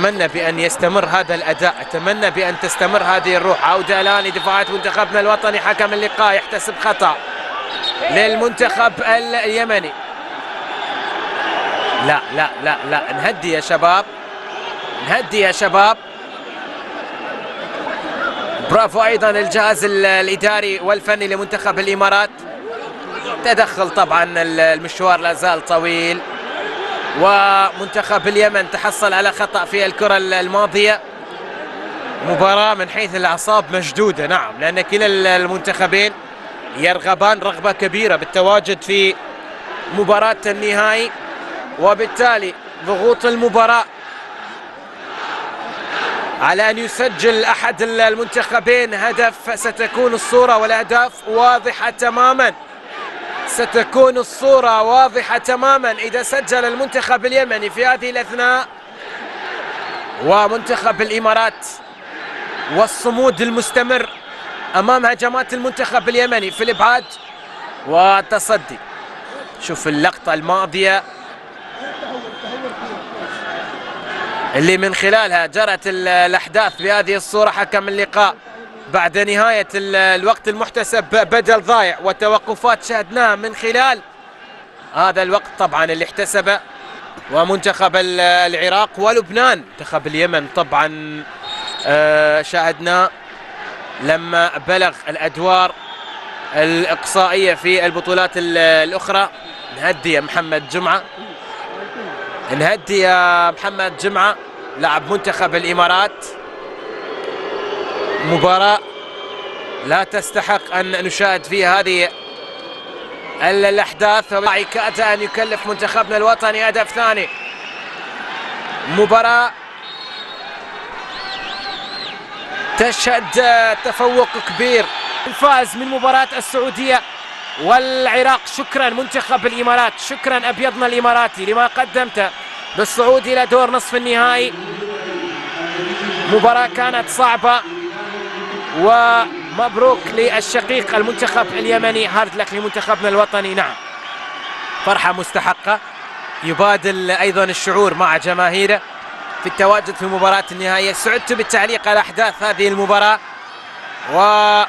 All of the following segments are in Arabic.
أتمنى بأن يستمر هذا الأداء، أتمنى بأن تستمر هذه الروح. عودة الآن لدفاعات منتخبنا الوطني. حكم اللقاء يحتسب خطأ للمنتخب اليمني. لا لا لا لا، نهدي يا شباب، نهدي يا شباب. برافو أيضا الجهاز الإداري والفني لمنتخب الإمارات. تدخل طبعا، المشوار لا زال طويل، ومنتخب اليمن تحصل على خطأ في الكرة الماضية. مباراة من حيث الأعصاب مشدودة، نعم، لأن كلا المنتخبين يرغبان رغبة كبيرة بالتواجد في مباراة النهائي، وبالتالي ضغوط المباراة على أن يسجل أحد المنتخبين هدف. ستكون الصورة والأهداف واضحة تماما، ستكون الصورة واضحة تماما إذا سجل المنتخب اليمني في هذه الأثناء. ومنتخب الإمارات والصمود المستمر أمام هجمات المنتخب اليمني في الإبعاد والتصدي. شوف اللقطة الماضية اللي من خلالها جرت الأحداث بهذه الصورة. حكم اللقاء بعد نهاية الوقت المحتسب بدل ضايع وتوقفات شاهدناها من خلال هذا الوقت طبعا اللي احتسبه. ومنتخب العراق ولبنان، منتخب اليمن طبعا شاهدناه لما بلغ الأدوار الإقصائية في البطولات الأخرى. نهدي يا محمد جمعة، نهدي يا محمد جمعة لاعب منتخب الإمارات. مباراة لا تستحق أن نشاهد فيها هذه الأحداث، كاد أن يكلف منتخبنا الوطني هدف ثاني. مباراة تشهد تفوق كبير. الفائز من مباراة السعودية والعراق. شكرا منتخب الإمارات، شكرا أبيضنا الإماراتي لما قدمته بالصعود إلى دور نصف النهائي. مباراة كانت صعبة، ومبروك للشقيق المنتخب اليمني. هارد لك لمنتخبنا الوطني. نعم، فرحة مستحقة. يبادل أيضا الشعور مع جماهيره في التواجد في مباراة النهائية. سعدت بالتعليق على أحداث هذه المباراة، وإلى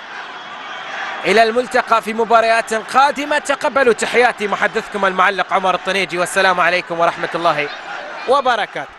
الملتقى في مباريات قادمة. تقبلوا تحياتي محدثكم المعلق عمر الطنيجي، والسلام عليكم ورحمة الله وبركاته.